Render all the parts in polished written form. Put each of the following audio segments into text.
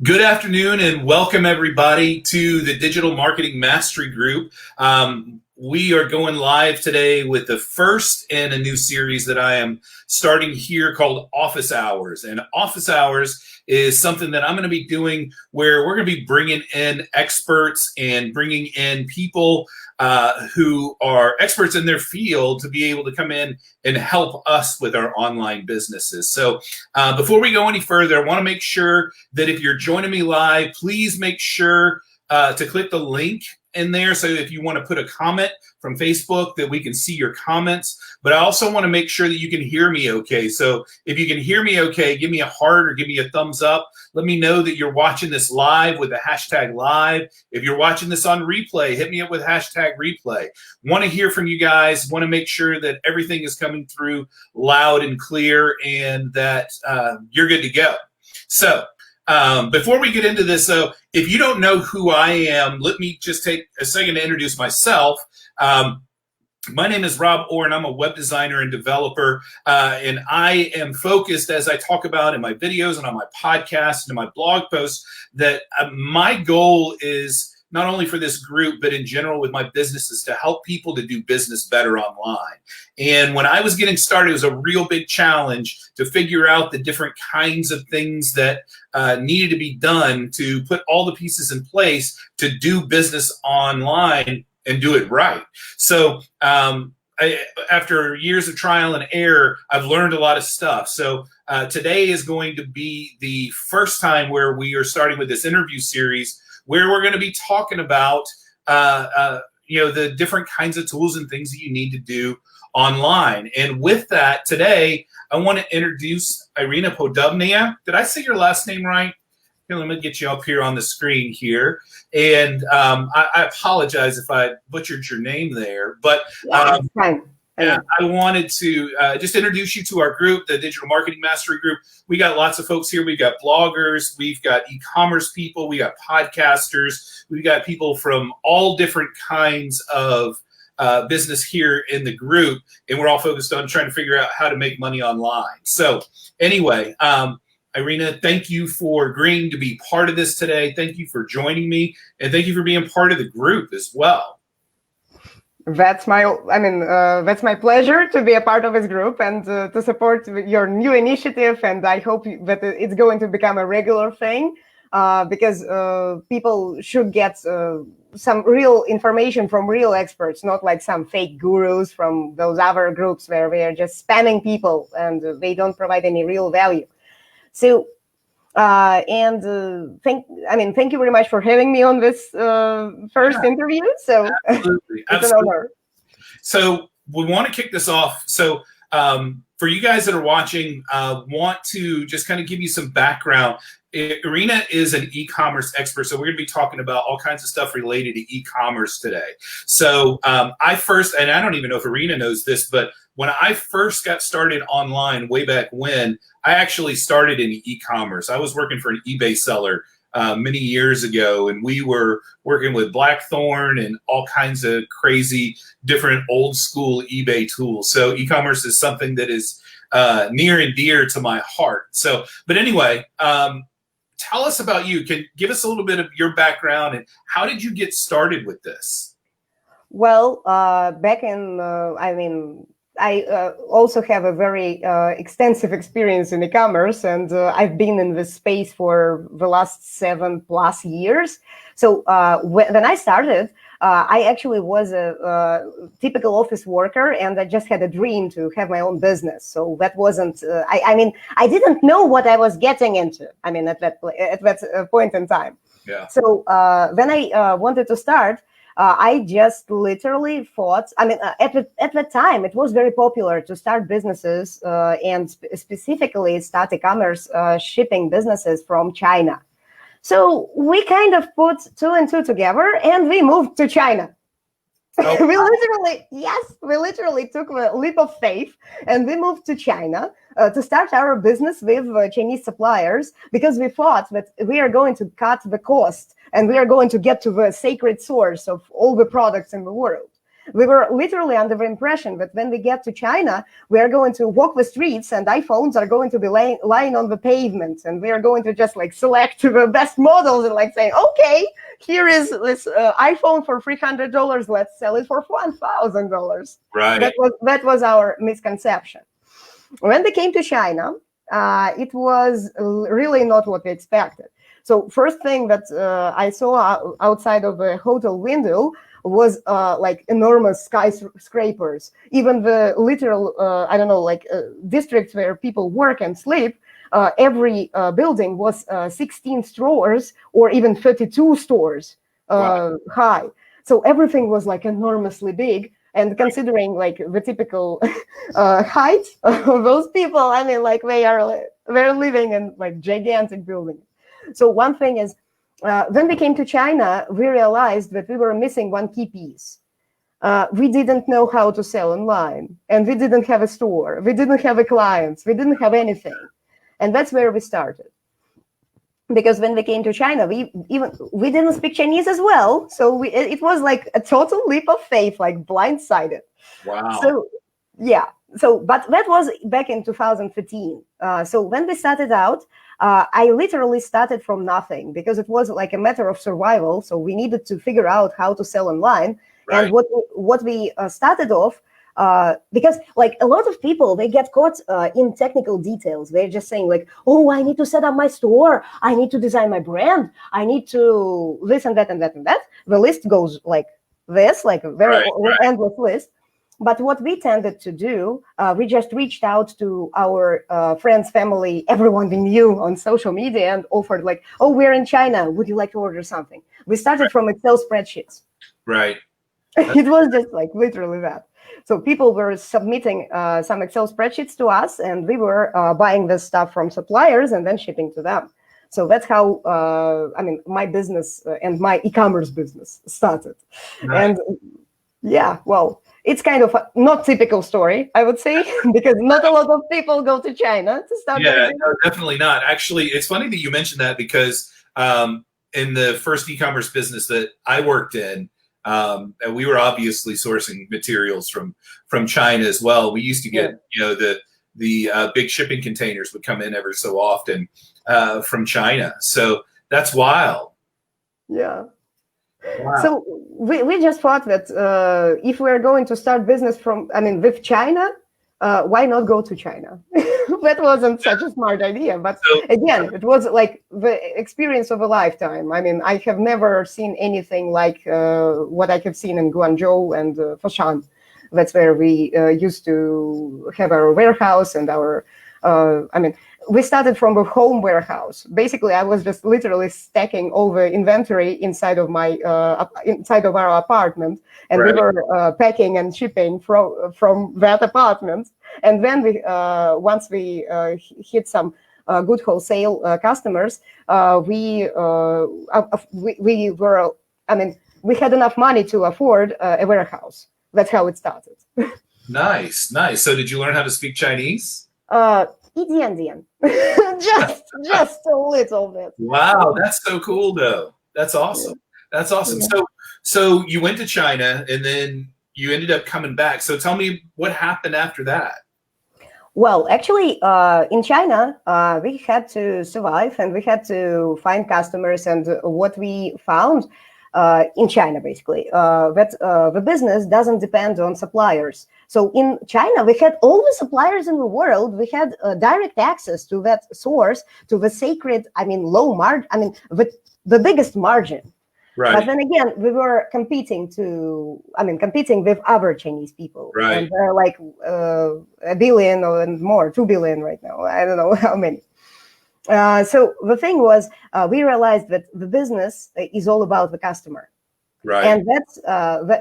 Good afternoon and welcome everybody to the Digital Marketing Mastery Group. We are going live today with the first in a new series that I am starting here called Office Hours. And Office Hours is something that I'm going to be doing where we're going to be bringing in experts and bringing in people who are experts in their field to be able to come in and help us with our online businesses. So before we go any further, I want to make sure that if you're joining me live, please make sure to click the link in there. So if you want to put a comment from Facebook that we can see your comments, but I also want to make sure that you can hear me okay. So if you can hear me okay, give me a heart or give me a thumbs up. Let me know that you're watching this live with the hashtag live. If you're watching this on replay, hit me up with hashtag replay. Want to hear from you guys. Want to make sure that everything is coming through loud and clear and that you're good to go. So before we get into this, though, if you don't know who I am, let me just take a second to introduce myself. My name is Rob Orr, and I'm a web designer and developer, and I am focused, as I talk about in my videos and on my podcast and in my blog posts, that my goal is not only for this group, but in general with my businesses to help people to do business better online. And when I was getting started, it was a real big challenge to figure out the different kinds of things that needed to be done to put all the pieces in place to do business online and do it right. So after years of trial and error, I've learned a lot of stuff. So today is going to be the first time where we are starting with this interview series where we're going to be talking about the different kinds of tools and things that you need to do online. And with that, today, I want to introduce Irina Poddubnaia. Did I say your last name right? Here, let me get you up here on the screen here. And I apologize if I butchered your name there. But it's fine. I wanted to just introduce you to our group, the Digital Marketing Mastery Group. We got lots of folks here. We've got bloggers, we've got e-commerce people, we got podcasters, we've got people from all different kinds of business here in the group, and we're all focused on trying to figure out how to make money online. So anyway, Irina, thank you for agreeing to be part of this today. Thank you for joining me, and thank you for being part of the group as well. That's my pleasure to be a part of this group and to support your new initiative. And I hope that it's going to become a regular thing because people should get some real information from real experts, not like some fake gurus from those other groups where we are just spamming people and they don't provide any real value. So thank you very much for having me on this first interview. So absolutely. It's an honor. So we want to kick this off. So for you guys that are watching, want to just kind of give you some background. Irina is an e-commerce expert, so we're going to be talking about all kinds of stuff related to e-commerce today. So I don't even know if Irina knows this, but when I first got started online way back when, I actually started in e-commerce. I was working for an eBay seller many years ago, and we were working with Blackthorn and all kinds of crazy different old school eBay tools. So e-commerce is something that is near and dear to my heart. So, but anyway, tell us about you. Can give us a little bit of your background and how did you get started with this? Well, back in, I also have a very extensive experience in e-commerce, and I've been in this space for the last 7+ years. So when I started, I actually was a typical office worker, and I just had a dream to have my own business. So that wasn't, I didn't know what I was getting into, at that point in time. Yeah. So when I wanted to start, I just literally thought, at the time, it was very popular to start businesses and specifically start e-commerce shipping businesses from China. So we kind of put 2 and 2 together and we moved to China. Oh. we literally took the leap of faith and we moved to China to start our business with Chinese suppliers because we thought that we are going to cut the cost and we are going to get to the sacred source of all the products in the world. We were literally under the impression that when we get to China, we are going to walk the streets and iPhones are going to be lying on the pavement, and we are going to just like select the best models and like saying, okay, here is this iPhone for $300. Let's sell it for $1,000. Right. That was our misconception. When we came to China, it was really not what we expected. So first thing that I saw outside of a hotel window was like enormous skyscrapers. Even the literal, districts where people work and sleep, every building was 16 stores or even 32 stores high. So everything was like enormously big. And considering like the typical height of those people, I mean, like they're living in like gigantic buildings. So one thing is, when we came to China, we realized that we were missing one key piece. We didn't know how to sell online, and we didn't have a store. We didn't have a clients. We didn't have anything. And that's where we started. Because when we came to China, we didn't speak Chinese as well. So it was like a total leap of faith, like blindsided. Wow. So, yeah. So, but that was back in 2015. So when we started out, I literally started from nothing because it was like a matter of survival. So we needed to figure out how to sell online. Right. And what we started off, because like a lot of people, they get caught in technical details. They're just saying like, oh, I need to set up my store. I need to design my brand. I need to this and that and that and that. The list goes like this, like a very endless list. But what we tended to do, we just reached out to our friends, family, everyone we knew on social media and offered like, oh, we're in China. Would you like to order something? We started from Excel spreadsheets. Right. It was just like literally that. So people were submitting some Excel spreadsheets to us, and we were buying this stuff from suppliers and then shipping to them. So that's how, my business and my e-commerce business started. Nice. And yeah, well, it's kind of a not typical story, I would say, because not a lot of people go to China to start. Yeah, no, definitely not. Actually, it's funny that you mentioned that because in the first e-commerce business that I worked in, and we were obviously sourcing materials from China as well. We used to get, the big shipping containers would come in every so often from China. So that's wild. Yeah. Wow. So we just thought that if we're going to start business with China, why not go to China? That wasn't such a smart idea, but again, it was like the experience of a lifetime. I mean, I have never seen anything like what I have seen in Guangzhou and Foshan. That's where we used to have our warehouse and our, we started from a home warehouse. Basically, I was just literally stacking all the inventory inside of our apartment, and we were packing and shipping from that apartment. And then once we hit some good wholesale customers, we had enough money to afford a warehouse. That's how it started. Nice. So did you learn how to speak Chinese? Dian. just a little bit. Wow, that's so cool though. That's awesome. That's awesome. Yeah. So you went to China and then you ended up coming back. So tell me what happened after that. Well, actually, in China, we had to survive and we had to find customers. And what we found in China, basically, that the business doesn't depend on suppliers. So in China, we had all the suppliers in the world. We had direct access to that source, to the sacred, low margin, the biggest margin. Right. But then again, we were competing with other Chinese people. Right. And they're like 1 billion or more, 2 billion right now. I don't know how many. So the thing was, we realized that the business is all about the customer. Right. And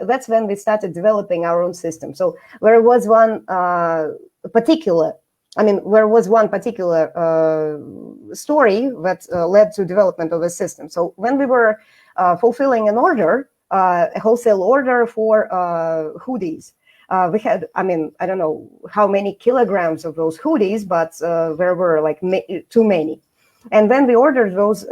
that's when we started developing our own system. So there was one particular story that led to development of the system. So when we were fulfilling an order, a wholesale order for hoodies, we had, I don't know how many kilograms of those hoodies, but there were like too many. And then we ordered those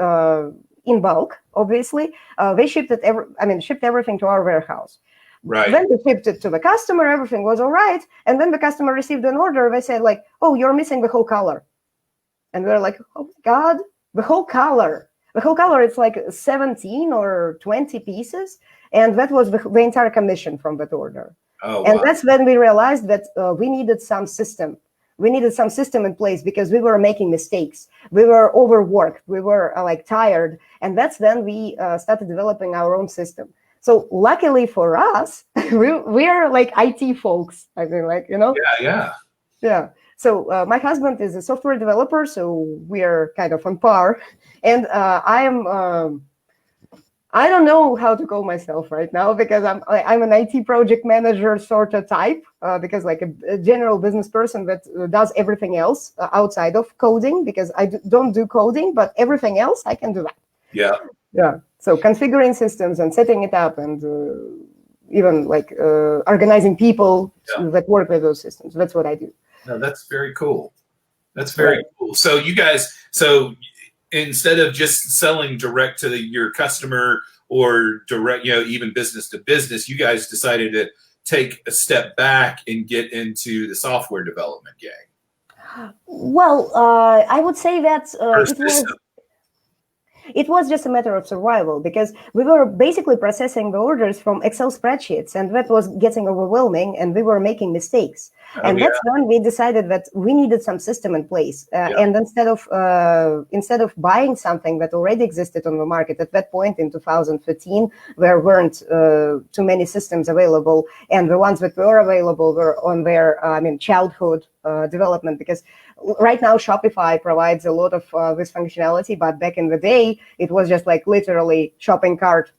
in bulk, obviously. They shipped everything to our warehouse. Right. Then we shipped it to the customer, everything was all right. And then the customer received an order. They said like, oh, you're missing the whole color. And we're like, oh my God, the whole color. The whole color, it's like 17 or 20 pieces. And that was the entire commission from that order. Oh, and wow. That's when we realized that we needed some system. We needed some system in place because we were making mistakes. We were overworked. We were like tired. And that's then we started developing our own system. So luckily for us, we are like IT folks. I mean, like, you know? Yeah. So my husband is a software developer, so we are kind of on par. And I don't know how to call myself right now because I'm an IT project manager sort of type, because like a general business person that does everything else outside of coding, because I don't do coding, but everything else I can do that. Yeah. Yeah. So configuring systems and setting it up and even like organizing people that work with those systems. That's what I do. No, that's very cool. That's very cool. So you guys, instead of just selling direct to your customer or direct, even business to business, you guys decided to take a step back and get into the software development game. Well, I would say that it was just a matter of survival because we were basically processing the orders from Excel spreadsheets, and that was getting overwhelming, and we were making mistakes. And that's when we decided that we needed some system in place. And instead of buying something that already existed on the market at that point in 2015, there weren't too many systems available, and the ones that were available were on their childhood development, because right now Shopify provides a lot of this functionality, but back in the day it was just like literally shopping cart.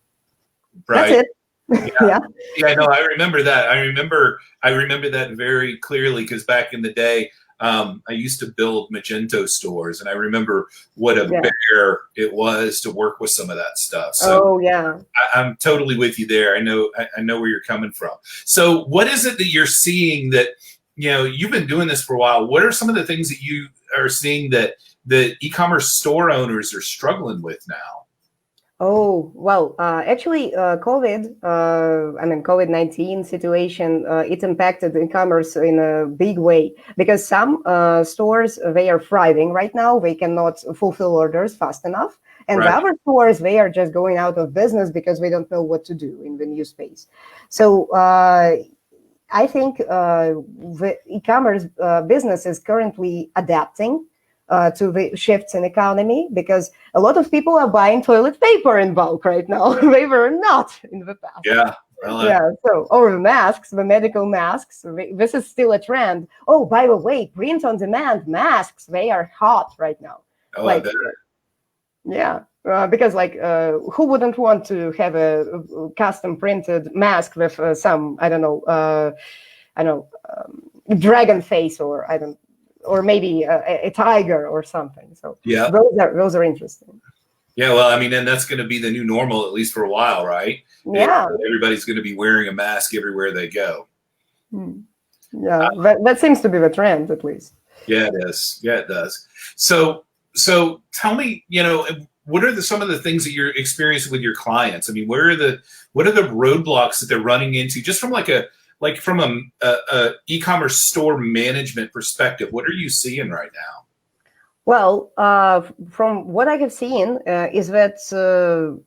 Right. That's it. Yeah. No, I remember that. I remember that very clearly because back in the day, I used to build Magento stores, and I remember what a bear it was to work with some of that stuff. So I'm totally with you there. I know where you're coming from. So what is it that you're seeing that, you've been doing this for a while? What are some of the things that you are seeing that the e-commerce store owners are struggling with now? Oh, well, actually, COVID-19 situation, it impacted e-commerce in a big way because some stores, they are thriving right now. They cannot fulfill orders fast enough. And the other stores, they are just going out of business because they don't know what to do in the new space. So I think the e-commerce business is currently adapting to the shifts in economy, because a lot of people are buying toilet paper in bulk right now. They were not in the past. So, or the masks, the medical masks, this is still a trend. Oh, by the way, print on demand masks, they are hot right now. Because who wouldn't want to have a custom printed mask with some, dragon face, or maybe a tiger or something. So those are interesting. Yeah, well, and that's going to be the new normal, at least for a while, right? Yeah. Everybody's going to be wearing a mask everywhere they go. Yeah, that seems to be the trend, at least. Yeah, it is. Yeah, it does. So tell me, what are some of the things that you're experiencing with your clients? What are the roadblocks that they're running into, just from from a e-commerce store management perspective? What are you seeing right now? Well, from what I have seen is that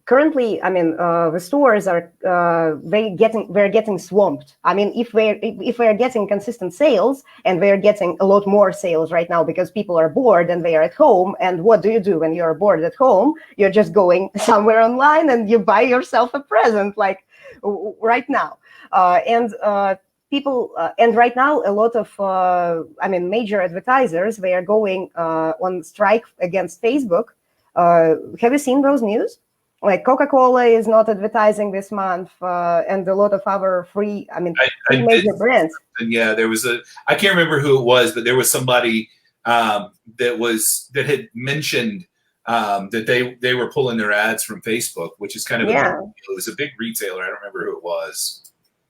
currently, the stores are they're getting swamped. If we're getting consistent sales, and they're getting a lot more sales right now because people are bored and they are at home. And what do you do when you're bored at home? You're just going somewhere online and you buy yourself a present, like right now. People, and right now, a lot of, major advertisers, they are going on strike against Facebook. Have you seen those news? Like Coca-Cola is not advertising this month, and a lot of other major brands. Yeah, there was I can't remember who it was, but there was somebody that had mentioned that they were pulling their ads from Facebook, which is kind of it was a big retailer. I don't remember who it was.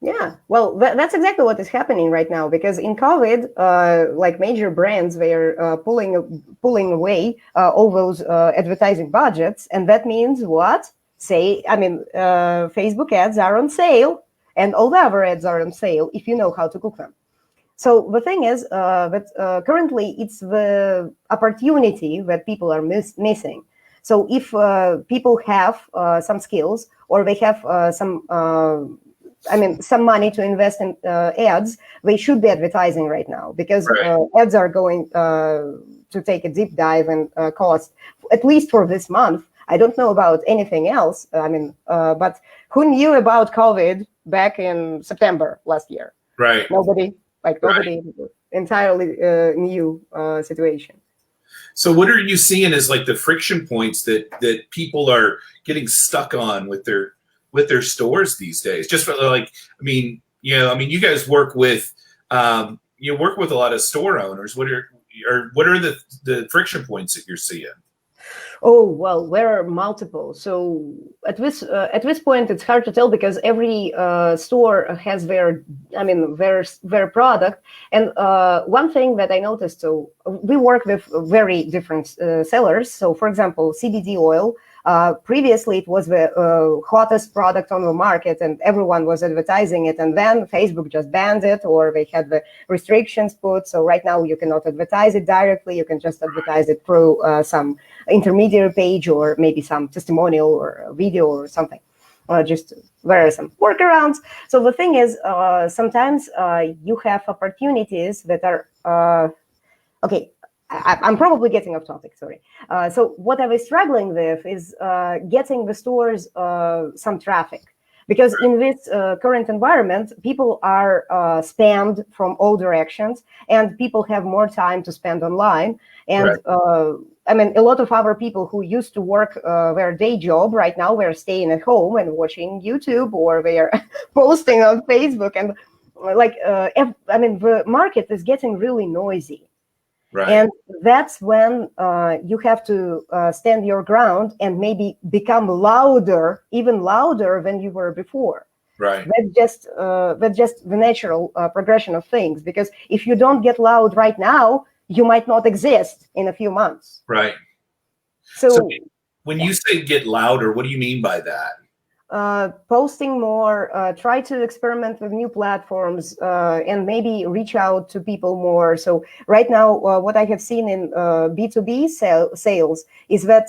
Yeah, well, that's exactly what is happening right now, because in COVID, major brands, they are pulling away all those advertising budgets, and that means what? Facebook ads are on sale, And all the other ads are on sale if you know how to cook them. So the thing is that currently it's the opportunity that people are missing. So if people have some skills, or they have some money to invest in ads, they should be advertising right now, because ads are going to take a deep dive in cost, at least for this month. I don't know about anything else. But who knew about COVID back in September last year? Right. Nobody. Nobody. Entirely new situation. So what are you seeing as like the friction points that people are getting stuck on with their stores these days? Just for you guys work with a lot of store owners. What are the friction points that you're seeing? Oh, well, there are multiple. So at this point, it's hard to tell, because every store has their product. And one thing that I noticed, so we work with very different sellers. So, for example, CBD oil. Previously, it was the hottest product on the market, and everyone was advertising it. And then Facebook just banned it, or they had the restrictions put. So right now, you cannot advertise it directly. You can just advertise it through some intermediary page, or maybe some testimonial or a video or something. Just there are some workarounds. So the thing is, sometimes you have opportunities that are okay. I'm probably getting off topic, sorry. So what I was struggling with is getting the stores some traffic, because in this current environment, people are spammed from all directions, and people have more time to spend online. And a lot of other people who used to work their day job, right now they're staying at home and watching YouTube, or they are posting on Facebook. And the market is getting really noisy. Right. And that's when you have to stand your ground and maybe become louder, even louder than you were before. Right. That's just the natural progression of things. Because if you don't get loud right now, you might not exist in a few months. Right. So when you say get louder, what do you mean by that? Posting more, try to experiment with new platforms, and maybe reach out to people more. So right now, what I have seen in B2B sales is that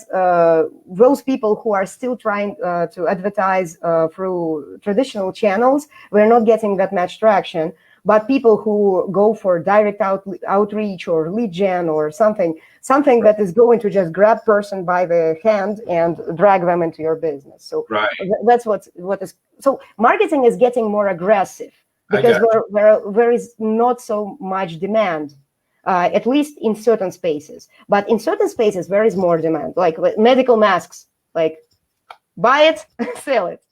those people who are still trying to advertise through traditional channels, we're not getting that much traction. But people who go for direct outreach or lead gen or something that is going to just grab person by the hand and drag them into your business. So that's what is. So marketing is getting more aggressive, because there is not so much demand, at least in certain spaces. But in certain spaces, there is more demand, like medical masks. Like, buy it, sell it.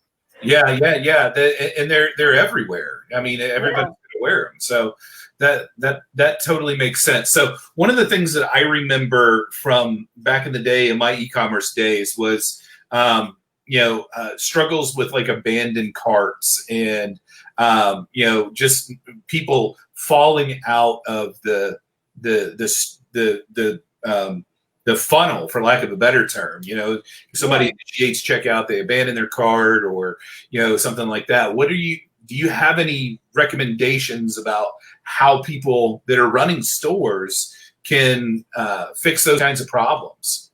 Yeah. And they're everywhere. I mean, everybody. Wear them. So that totally makes sense. So one of the things that I remember from back in the day, in my e-commerce days, was struggles with like abandoned carts, and just people falling out of the funnel, for lack of a better term. Somebody initiates checkout, they abandon their cart, or something like that. Do you have any recommendations about how people that are running stores can fix those kinds of problems?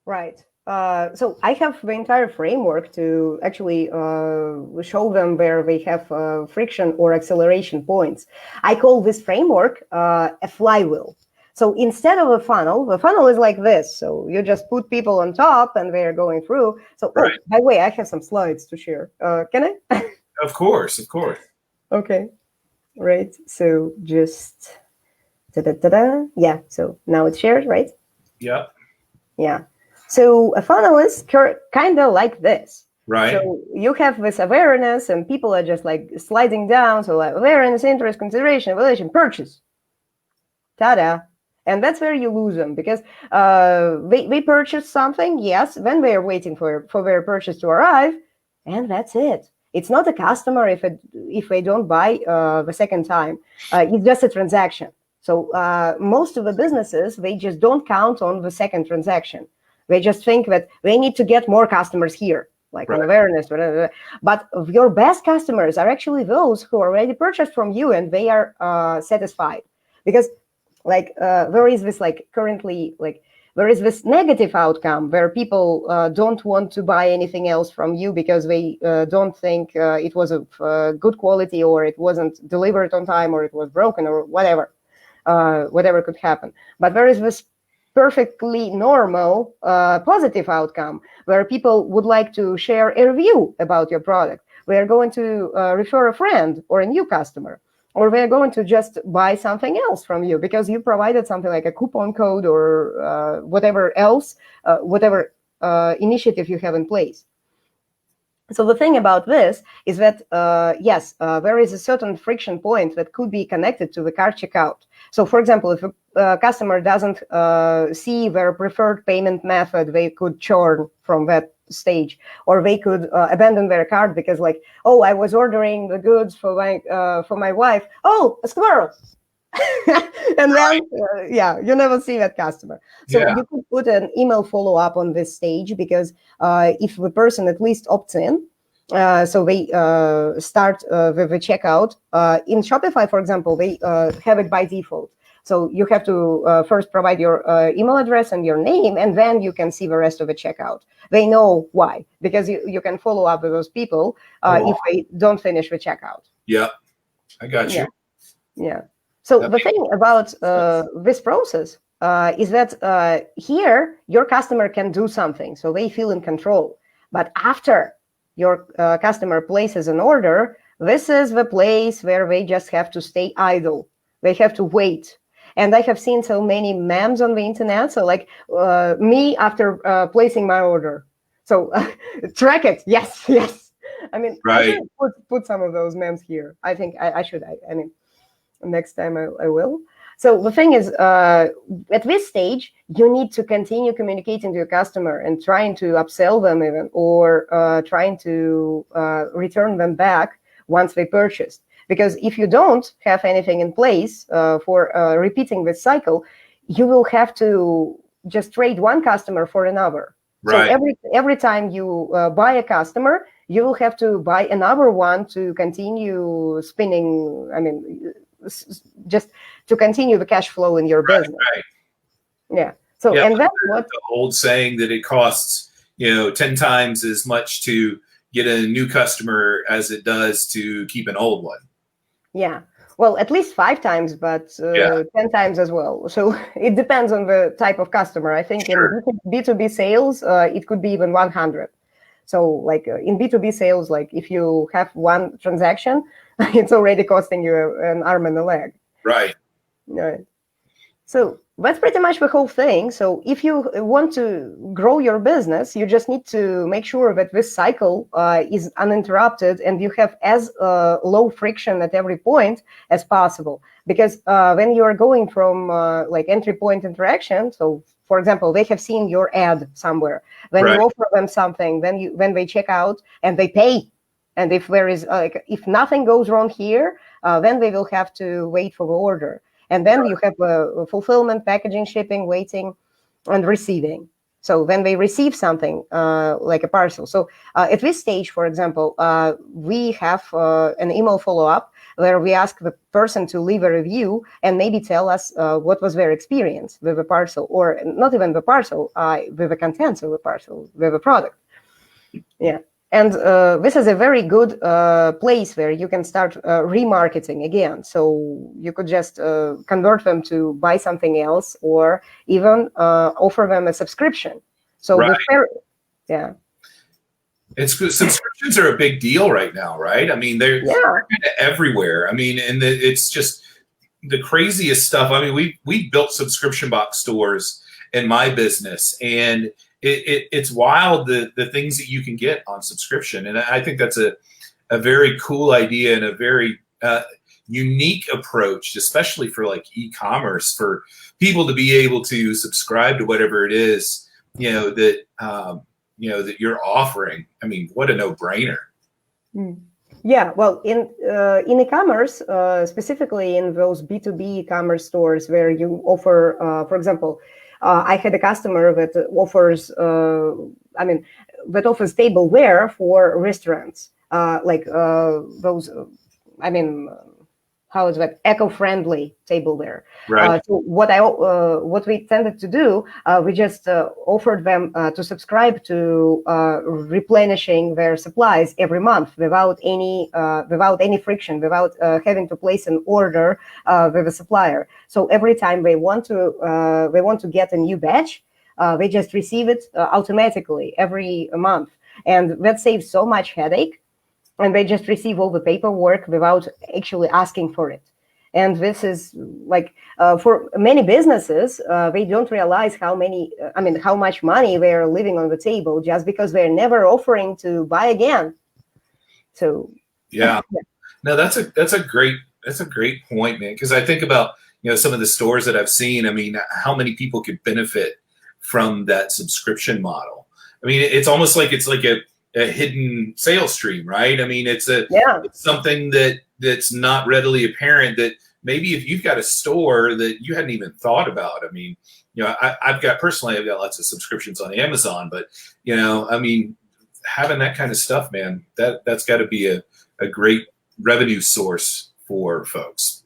Right. So I have the entire framework to actually show them where they have friction or acceleration points. I call this framework a flywheel. So instead of a funnel, the funnel is like this. So you just put people on top and they're going through. So, by the way, I have some slides to share. Can I? Of course. Okay, right. So just yeah. So now it's shared, right? Yep. Yeah. So a funnel is kind of like this. Right. So you have this awareness, and people are just like sliding down. So like awareness, interest, consideration, evaluation, purchase. Ta-da. And that's where you lose them, because they purchase something, yes, then they are waiting for their purchase to arrive, and that's it. It's not a customer if they don't buy the second time. It's just a transaction. So most of the businesses, they just don't count on the second transaction. They just think that they need to get more customers here. like on awareness, whatever. But your best customers are actually those who already purchased from you and they are satisfied. Because like there is this like currently like there is this negative outcome where people don't want to buy anything else from you because they don't think it was of good quality, or it wasn't delivered on time, or it was broken, or whatever could happen. But there is this perfectly normal positive outcome where people would like to share a review about your product. We are going to refer a friend or a new customer, or we're going to just buy something else from you because you provided something like a coupon code or whatever else, whatever initiative you have in place. So the thing about this is that, yes, there is a certain friction point that could be connected to the cart checkout. So, for example, if a customer doesn't see their preferred payment method, they could churn from that stage, or they could abandon their cart because, like, oh, I was ordering the goods for my wife. Oh, a squirrel. And then, you never see that customer. So you could put an email follow-up on this stage because if the person at least opts in, so they start with the checkout. In Shopify, for example, they have it by default. So you have to first provide your email address and your name, and then you can see the rest of the checkout. They know why, because you can follow up with those people if they don't finish the checkout. Yeah, I got you. Yeah. So the thing about this process is that here your customer can do something, so they feel in control. But after your customer places an order, this is the place where they just have to stay idle. They have to wait. And I have seen so many memes on the internet. So like me after placing my order. So track it. Yes. I mean, I should put some of those memes here. I think I should. I mean, next time I will. So the thing is, at this stage, you need to continue communicating to your customer and trying to upsell them even, or trying to return them back once they purchased. Because if you don't have anything in place for repeating this cycle, you will have to just trade one customer for another. Right. So every time you buy a customer, you will have to buy another one to continue spinning. I mean, just to continue the cash flow in your business. Right. Yeah. So, and that's what the old saying that it costs, 10 times as much to get a new customer as it does to keep an old one. Yeah. Well, at least 5 times, but 10 times as well. So it depends on the type of customer. I think in B2B sales, it could be even 100. So like in B2B sales, like if you have one transaction, it's already costing you an arm and a leg. Right. Right. So that's pretty much the whole thing. So if you want to grow your business, you just need to make sure that this cycle is uninterrupted and you have as low friction at every point as possible. Because when you are going from like entry point interaction, so for example, they have seen your ad somewhere, then you offer them something, then when they check out and they pay. And if there is if nothing goes wrong here, then they will have to wait for the order. And then you have fulfillment, packaging, shipping, waiting, and receiving. So when they receive something like a parcel. So at this stage, for example, we have an email follow-up where we ask the person to leave a review and maybe tell us what was their experience with the parcel, or not even the parcel, with the contents of the parcel, with the product. Yeah. And this is a very good place where you can start remarketing again. So you could just convert them to buy something else, or even offer them a subscription. So it's good. Subscriptions are a big deal right now, right? I mean, they're kind of everywhere. I mean, and it's just the craziest stuff. I mean, we built subscription box stores in my business, and it's wild the things that you can get on subscription. And I think that's a very cool idea and a very unique approach, especially for like e-commerce, for people to be able to subscribe to whatever it is, that you're offering. I mean, what a no-brainer. Yeah, well, in e-commerce, specifically in those B2B e-commerce stores where you offer, for example, I had a customer that offers that offers tableware for restaurants, like those. I mean, how is that eco-friendly tableware? Right. So what we tended to do, we just offered them to subscribe to replenishing their supplies every month without any friction, without having to place an order with a supplier. So every time they want to get a new batch, they just receive it automatically every month, and that saves so much headache. And they just receive all the paperwork without actually asking for it. And this is like for many businesses, they don't realize how much money they are leaving on the table just because they're never offering to buy again. So yeah, no, that's a great point, man. Because I think about some of the stores that I've seen. I mean, how many people could benefit from that subscription model? I mean, it's almost like it's like a hidden sales stream, right? I mean, it's something that's not readily apparent, that maybe if you've got a store that you hadn't even thought about. I mean, I've got lots of subscriptions on Amazon, but I mean, having that kind of stuff, man, that's got to be a great revenue source for folks.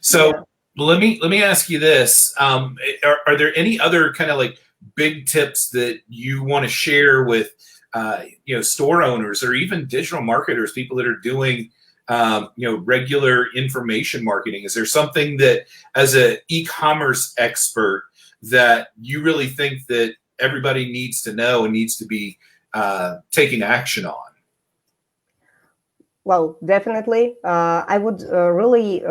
So let me ask you this: are there any other kind of like big tips that you want to share with store owners or even digital marketers, people that are doing regular information marketing? Is there something that, as an e-commerce expert, that you really think that everybody needs to know and needs to be taking action on? Well, definitely. I would really.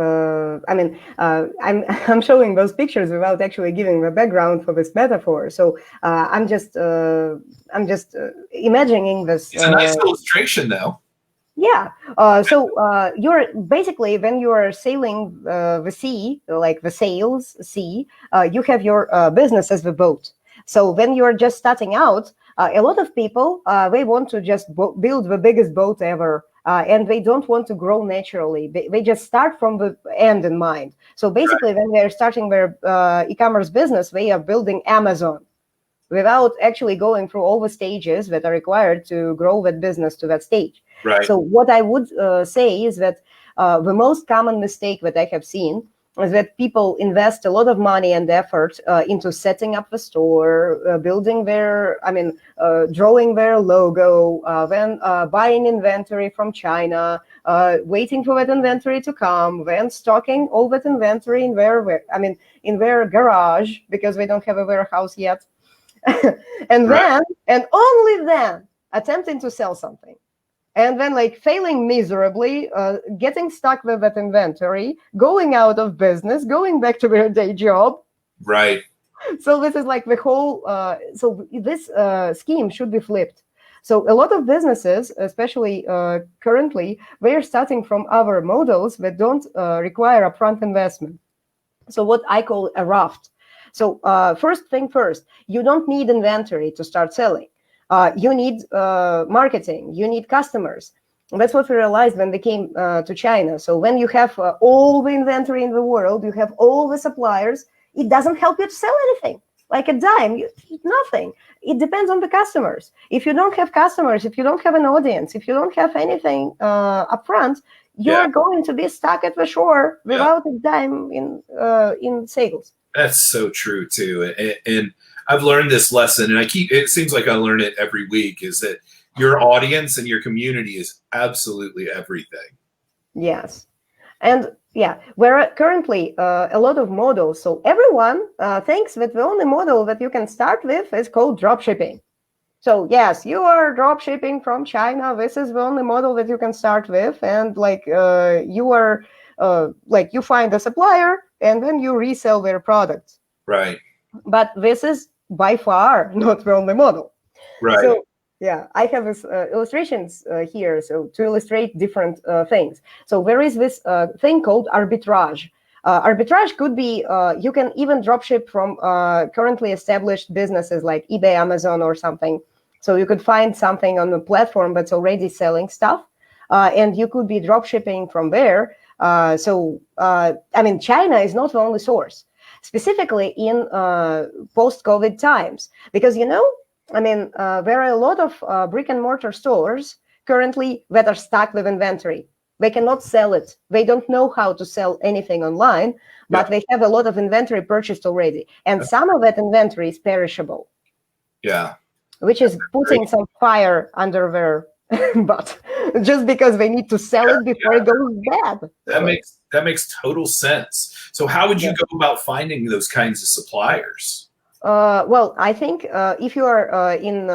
I'm showing those pictures without actually giving the background for this metaphor. So I'm just imagining this. It's a nice illustration, though. Yeah. So you're basically, when you are sailing the sea, like the sails sea, you have your business as the boat. So when you're just starting out, a lot of people they want to just build the biggest boat ever. And they don't want to grow naturally. They just start from the end in mind. So basically, when they're starting their e-commerce business, they are building Amazon without actually going through all the stages that are required to grow that business to that stage. Right. So what I would say is that the most common mistake that I have seen is that people invest a lot of money and effort into setting up the store, building their, drawing their logo, then buying inventory from China, waiting for that inventory to come, then stocking all that inventory in their garage, because they don't have a warehouse yet, and then, and only then, attempting to sell something. And then failing miserably, getting stuck with that inventory, going out of business, going back to their day job. Right. So this is like the whole, so this scheme should be flipped. So a lot of businesses, especially currently, they're starting from other models that don't require upfront investment. So what I call a raft. So first thing first, you don't need inventory to start selling. You need marketing, you need customers. And that's what we realized when we came to China. So when you have all the inventory in the world, you have all the suppliers, it doesn't help you to sell anything. Like a dime, nothing. It depends on the customers. If you don't have customers, if you don't have an audience, if you don't have anything upfront, you're going to be stuck at the shore without a dime in sales. That's so true too. And I've learned this lesson, and it seems like I learn it every week, is that your audience and your community is absolutely everything. Yes. And we're currently a lot of models. So everyone thinks that the only model that you can start with is called dropshipping. So yes, you are dropshipping from China. This is the only model that you can start with. And you are you find a supplier and then you resell their products. Right. But this is by far not the only model. Right. So I have this illustrations here, so to illustrate different things. So there is this thing called arbitrage. Arbitrage could be, you can even dropship from currently established businesses like eBay, Amazon, or something. So you could find something on the platform that's already selling stuff, and you could be dropshipping from there. China is not the only source, specifically in post-COVID times, because I mean, there are a lot of brick and mortar stores currently that are stuck with inventory. They cannot sell it. They don't know how to sell anything online, but Yeah. they have a lot of inventory purchased already. And some of that inventory is perishable. Yeah. Which is putting some fire under their butt just because they need to sell it before it goes bad. That makes total sense. So how would you go about finding those kinds of suppliers? Well, I think if you are in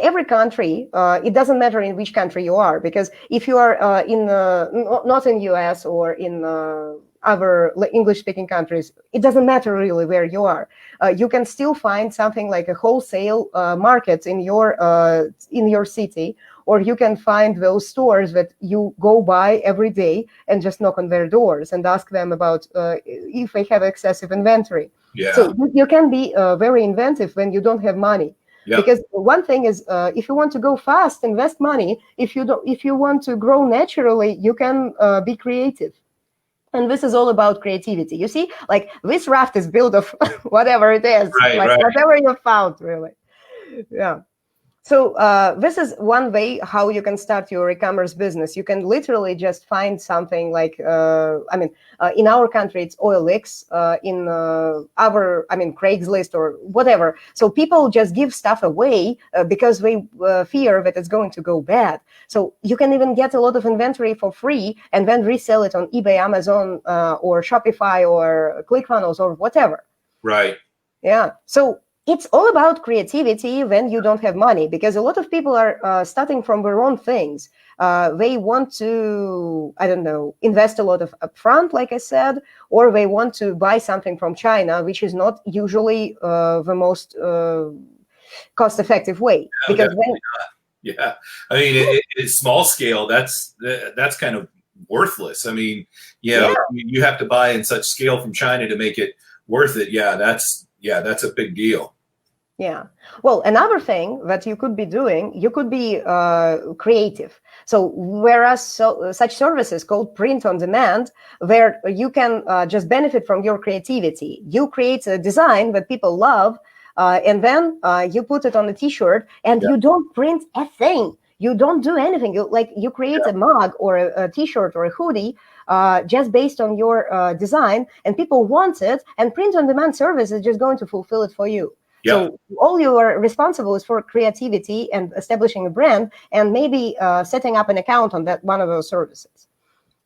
every country, it doesn't matter in which country you are, because if you are not in US or in other English-speaking countries, it doesn't matter really where you are. You can still find something like a wholesale market in your city, or you can find those stores that you go by every day and just knock on their doors and ask them about if they have excessive inventory. Yeah. So you can be very inventive when you don't have money. Yep. Because one thing is, if you want to go fast, invest money. If you want to grow naturally, you can be creative. And this is all about creativity. You see, like this raft is built of whatever it is, whatever you found, really. Yeah. So this is one way how you can start your e-commerce business. You can literally just find something like, in our country, it's OLX, in Craigslist or whatever. So people just give stuff away because they fear that it's going to go bad. So you can even get a lot of inventory for free and then resell it on eBay, Amazon, or Shopify or ClickFunnels or whatever. Right. Yeah. So it's all about creativity when you don't have money, because a lot of people are starting from their own things. They want to, invest a lot of upfront, like I said, or they want to buy something from China, which is not usually the most cost-effective way. No, because yeah, I mean, it's small scale. That's kind of worthless. I mean, you have to buy in such scale from China to make it worth it. Yeah, that's a big deal. Yeah. Well, another thing that you could be doing, you could be creative. So whereas such services called print on demand, where you can just benefit from your creativity, you create a design that people love, and then you put it on a T-shirt, and you don't print a thing. You don't do anything. You create a mug or a T-shirt or a hoodie just based on your design, and people want it, and print on demand service is just going to fulfill it for you. So all you are responsible is for creativity and establishing a brand, and maybe setting up an account on that one of those services.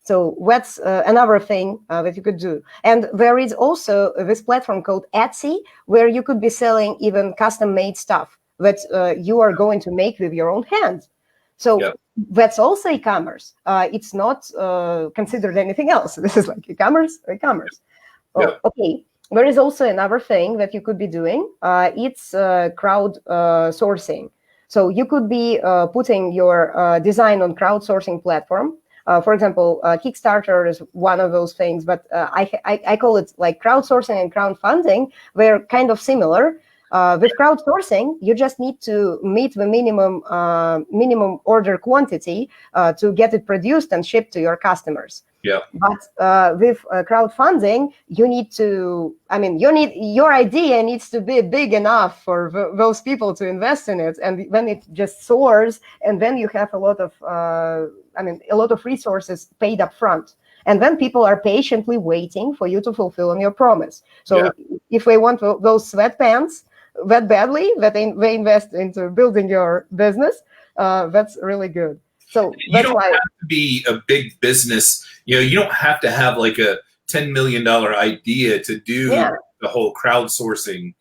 So that's another thing that you could do. And there is also this platform called Etsy, where you could be selling even custom-made stuff that you are going to make with your own hands. So that's also e-commerce. It's not considered anything else. This is like e-commerce. Oh, okay. There is also another thing that you could be doing. It's crowd sourcing. So you could be putting your design on crowdsourcing platform. For example, Kickstarter is one of those things, but I call it like crowdsourcing and crowdfunding. They're kind of similar. With crowdsourcing, you just need to meet the minimum order quantity to get it produced and shipped to your customers. Yeah. But with crowdfunding, your idea needs to be big enough for those people to invest in it, and then it just soars, and then you have a lot of resources paid up front. And then people are patiently waiting for you to fulfill on your promise. So if they want those sweatpants that badly, that they invest into building your business, that's really good. So you don't have to be a big business. You don't have to have like a $10 million idea to do the whole crowdsourcing,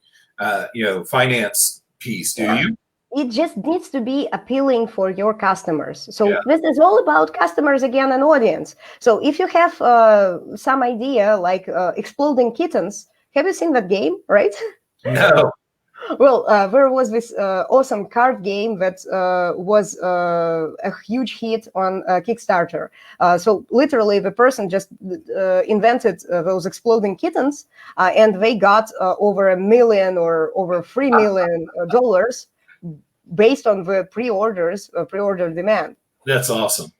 finance piece. Do you? It just needs to be appealing for your customers. So this is all about customers again and audience. So if you have some idea like Exploding Kittens, have you seen that game, right? No. Well, there was this awesome card game that was a huge hit on Kickstarter. So literally, the person just invented those exploding kittens, and they got over $1 million or over $3 million based on the pre-order demand. That's awesome.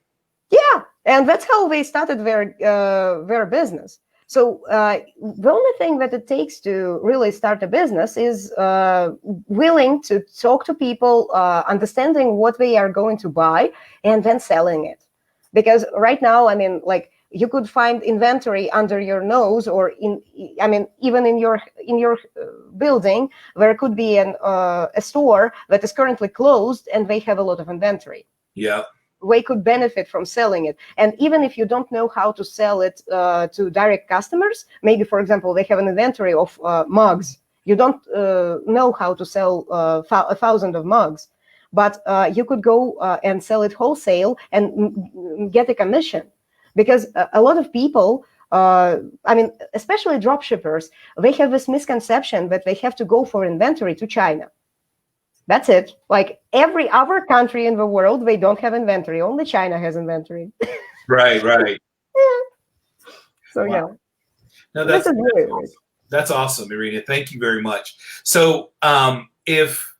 Yeah, and that's how they started their business. So the only thing that it takes to really start a business is willing to talk to people, understanding what they are going to buy, and then selling it. Because right now, I mean, like, you could find inventory under your nose, or even in your building, there could be a store that is currently closed and they have a lot of inventory. Yeah. They could benefit from selling it. And even if you don't know how to sell it to direct customers, maybe, for example, they have an inventory of mugs. You don't know how to sell 1,000 of mugs, but you could go and sell it wholesale and get a commission. Because a lot of people, especially drop shippers, they have this misconception that they have to go for inventory to China. That's it. Like every other country in the world, they don't have inventory. Only China has inventory. Right. Yeah. So wow. Yeah. No, that's awesome, Irina. Thank you very much. So if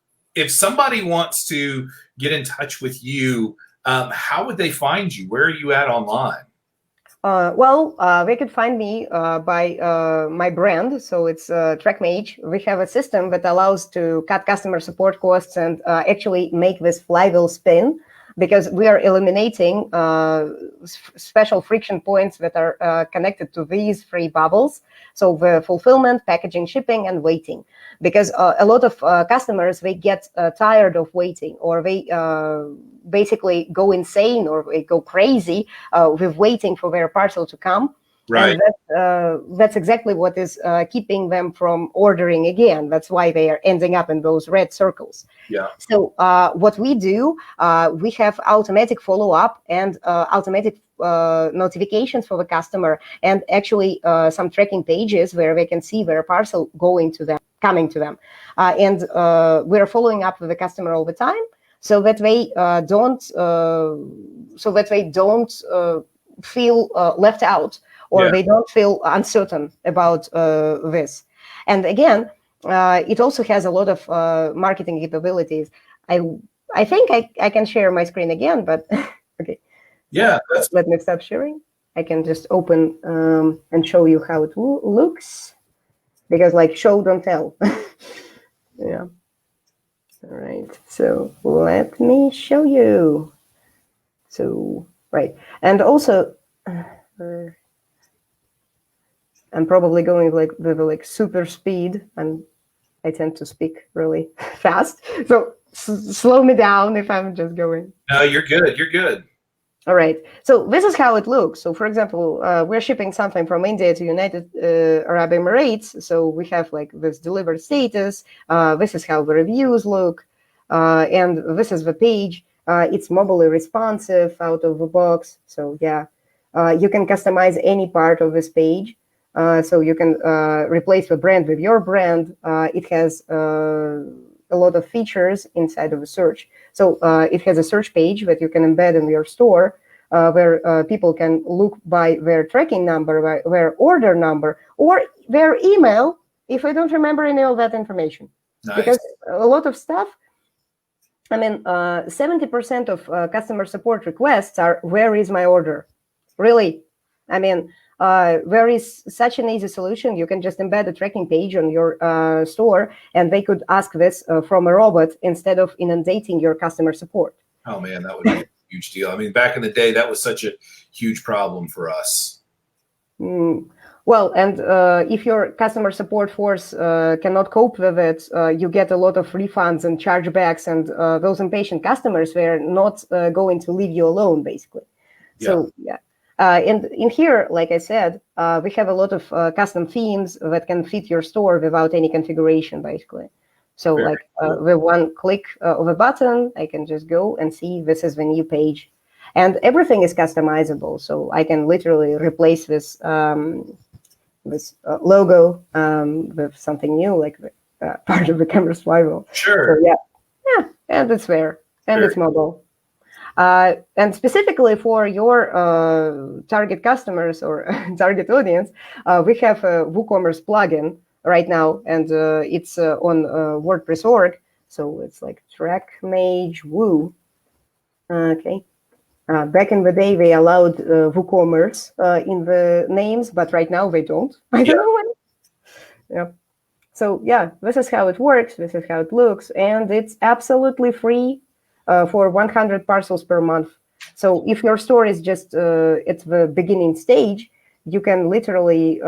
somebody wants to get in touch with you, how would they find you? Where are you at online? They could find me by my brand. So it's TrackMage. We have a system that allows to cut customer support costs and actually make this flywheel spin, because we are eliminating special friction points that are connected to these three bubbles. So the fulfillment, packaging, shipping, and waiting. Because a lot of customers, they get tired of waiting, or they basically go insane, or they go crazy with waiting for their parcel to come. Right. And that's exactly what is keeping them from ordering again. That's why they are ending up in those red circles. Yeah. So what we do, we have automatic follow-up and automatic notifications for the customer, and actually some tracking pages where they can see their parcel coming to them. And we're following up with the customer all the time, so that they don't feel left out, or they don't feel uncertain about this. And again, it also has a lot of marketing capabilities. I think I can share my screen again, but okay. Yeah. Let me stop sharing. I can just open and show you how it looks, because like show, don't tell. Yeah. All right. So let me show you. So, right. And also, I'm probably going with super speed, and I tend to speak really fast. So slow me down if I'm just going. No, you're good. You're good. All right. So this is how it looks. So for example, we're shipping something from India to United Arab Emirates. So we have like this delivered status. This is how the reviews look. And this is the page. It's mobile responsive out of the box. So yeah, you can customize any part of this page. So you can replace the brand with your brand. It has a lot of features inside of the search. So it has a search page that you can embed in your store, where people can look by their tracking number, by their order number, or their email, if I don't remember any of that information. Nice. Because a lot of stuff, 70% of customer support requests are, where is my order? Really? There is such an easy solution. You can just embed a tracking page on your store, and they could ask this from a robot instead of inundating your customer support. Oh man, that would be a huge deal. I mean, back in the day, that was such a huge problem for us. Well, and if your customer support force cannot cope with it, you get a lot of refunds and chargebacks, and those impatient customers, they're not going to leave you alone, basically. Yeah. So, yeah. And in here, like I said, we have a lot of custom themes that can fit your store without any configuration, basically. So Very cool. With one click of a button, I can just go and see this is the new page. And everything is customizable. So I can literally replace this logo with something new, like part of the ECommerce flywheel. Sure. So, yeah, and it's there, and it's mobile. And specifically for your target customers or target audience, we have a WooCommerce plugin right now, and it's on WordPress org. So it's like TrackMage Woo. Okay. Back in the day, they allowed WooCommerce in the names, but right now they don't. I don't know why. Yeah. So yeah, this is how it works. This is how it looks, and it's absolutely free for 100 parcels per month. So if your store is just at the beginning stage, you can literally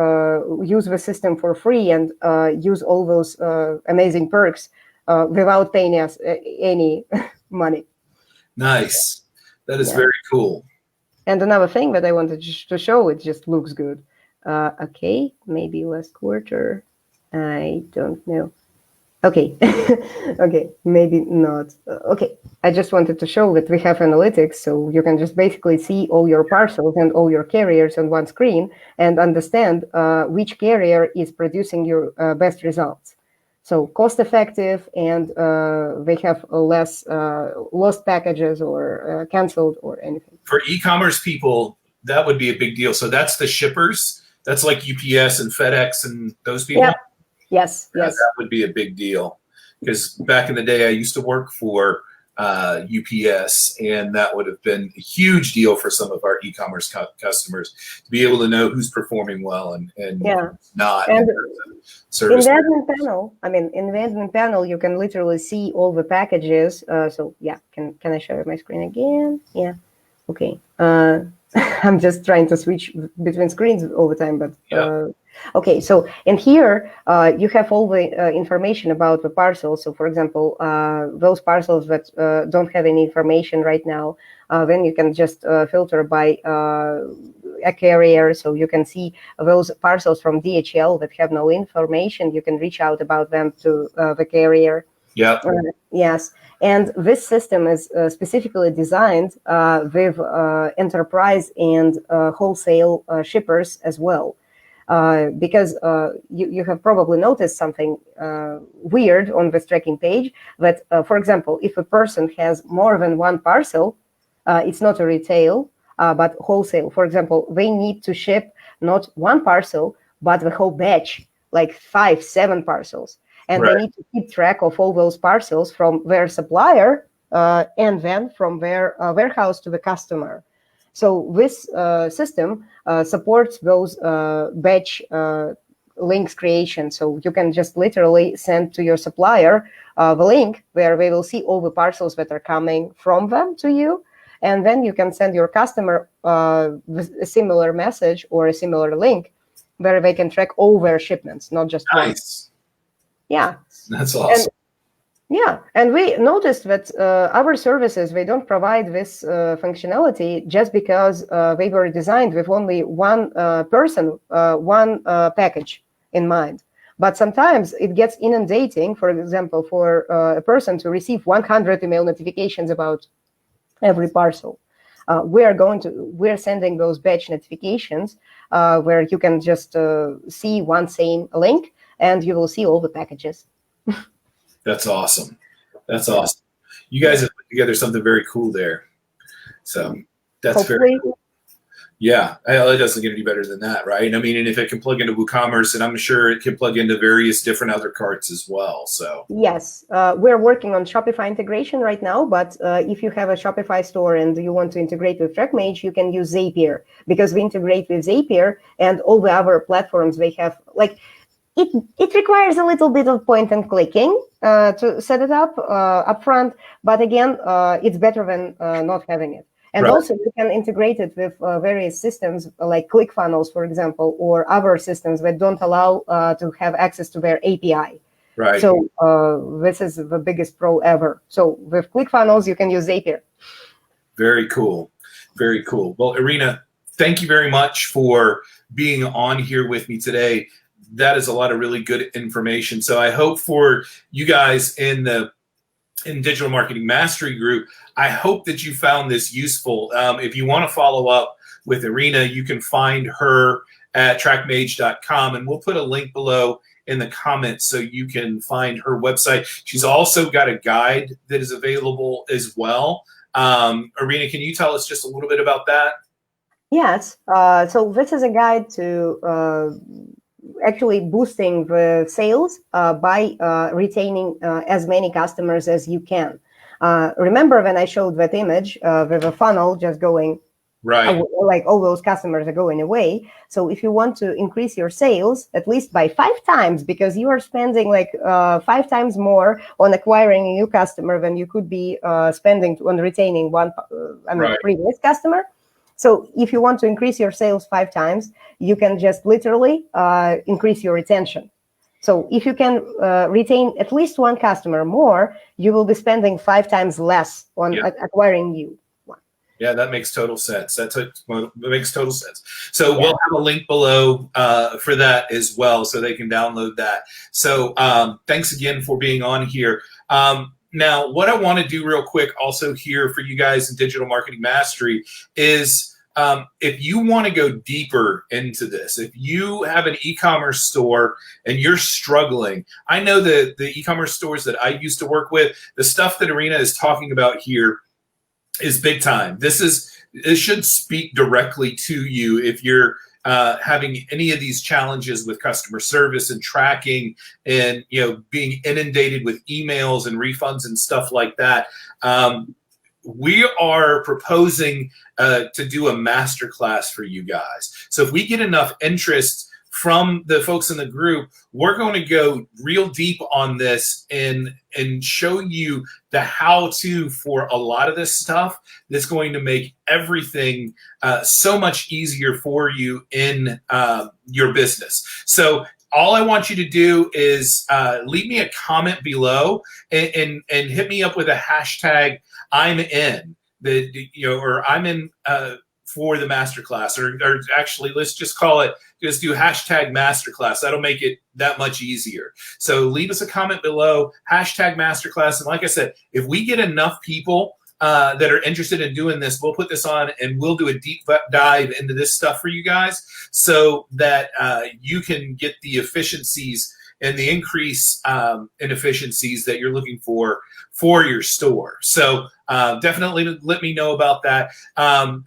use the system for free and use all those amazing perks without paying us any money. Nice. That is very cool. And another thing that I wanted to show, it just looks good. Okay, maybe last quarter. I don't know. Okay, okay, maybe not. Okay, I just wanted to show that we have analytics, so you can just basically see all your parcels and all your carriers on one screen and understand which carrier is producing your best results. So cost effective, and they have less lost packages or canceled or anything. For e-commerce people, that would be a big deal. So that's the shippers. That's like UPS and FedEx and those people. Yep. Yes, yes. That would be a big deal, because back in the day, I used to work for UPS, and that would have been a huge deal for some of our e-commerce customers to be able to know who's performing well and not. And in the admin panel, in the admin panel, you can literally see all the packages. So yeah, can I share my screen again? Yeah. Okay. I'm just trying to switch between screens all the time, but okay. So in here, you have all the information about the parcels. So for example, those parcels that don't have any information right now, then you can just filter by a carrier. So you can see those parcels from DHL that have no information. You can reach out about them to the carrier. Yeah. Yes. And this system is specifically designed with enterprise and wholesale shippers as well. Because you have probably noticed something weird on this tracking page, that, for example, if a person has more than one parcel, it's not a retail, but wholesale. For example, they need to ship not one parcel, but the whole batch, like 5, 7 parcels. And they need to keep track of all those parcels from their supplier and then from their warehouse to the customer. So this system supports those batch links creation. So you can just literally send to your supplier the link where they will see all the parcels that are coming from them to you. And then you can send your customer with a similar message or a similar link where they can track all their shipments, not just one. Yeah. That's awesome. And we noticed that our services, they don't provide this functionality just because they were designed with only one person, one package in mind. But sometimes it gets inundating, for example, for a person to receive 100 email notifications about every parcel. We're sending those batch notifications where you can just see one same link, and you will see all the packages. That's awesome. That's awesome. You guys have put together something very cool there. So that's very cool. Yeah, it doesn't get any better than that, right? I mean, and if it can plug into WooCommerce, and I'm sure it can plug into various different other carts as well. So yes, we're working on Shopify integration right now. But if you have a Shopify store and you want to integrate with TrackMage, you can use Zapier, because we integrate with Zapier and all the other platforms they have. Like it requires a little bit of point and clicking to set it up upfront, but again, it's better than not having it. And also, you can integrate it with various systems like ClickFunnels, for example, or other systems that don't allow to have access to their API. Right. So this is the biggest pro ever. So with ClickFunnels, you can use Zapier. Very cool. Very cool. Well, Irina, thank you very much for being on here with me today. That is a lot of really good information. So I hope for you guys in Digital Marketing Mastery Group, I hope that you found this useful. If you want to follow up with Irina, you can find her at trackmage.com, and we'll put a link below in the comments so you can find her website. She's also got a guide that is available as well. Irina, can you tell us just a little bit about that? Yes. So this is a guide to actually boosting the sales by retaining as many customers as you can. Remember when I showed that image with a funnel just going, right, like all those customers are going away. So if you want to increase your sales at least by 5 times, because you are spending like 5 times more on acquiring a new customer than you could be spending on retaining one right. previous customer. So if you want to increase your sales 5 times, you can just literally increase your retention. So if you can retain at least one customer more, you will be spending 5 times less on acquiring new. Yeah, that makes total sense. That makes total sense. So we'll have a link below for that as well, so they can download that. So thanks again for being on here. Now, what I want to do real quick also here for you guys in Digital Marketing Mastery is if you want to go deeper into this, if you have an e-commerce store and you're struggling, I know the e-commerce stores that I used to work with, the stuff that Irina is talking about here is big time. This should speak directly to you if you're having any of these challenges with customer service and tracking, and being inundated with emails and refunds and stuff like that. We are proposing to do a masterclass for you guys. So if we get enough interest from the folks in the group, we're going to go real deep on this and show you the how-to for a lot of this stuff that's going to make everything so much easier for you in your business. So all I want you to do is leave me a comment below and hit me up with a hashtag I'm in, or I'm in for the masterclass, or actually let's just call it, just do hashtag masterclass. That'll make it that much easier. So leave us a comment below, hashtag masterclass. And like I said, if we get enough people that are interested in doing this, we'll put this on and we'll do a deep dive into this stuff for you guys, so that you can get the efficiencies and the increase in efficiencies that you're looking for your store. So definitely let me know about that.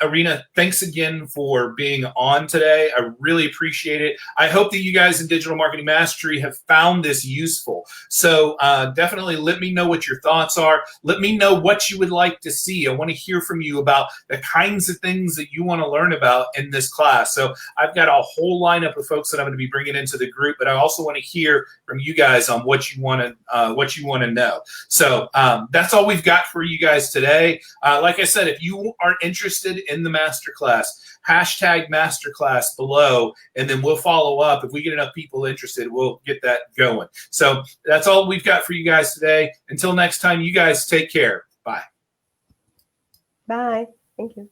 Irina, thanks again for being on today. I really appreciate it. I hope that you guys in Digital Marketing Mastery have found this useful. So definitely let me know what your thoughts are. Let me know what you would like to see. I want to hear from you about the kinds of things that you want to learn about in this class. So I've got a whole lineup of folks that I'm going to be bringing into the group, but I also want to hear from you guys on what you want to know. So that's all we've got for you guys today. Like I said, if you are interested in the masterclass, hashtag masterclass below, and then we'll follow up. If we get enough people interested, we'll get that going. So that's all we've got for you guys today. Until next time, you guys take care. Bye. Bye. Thank you.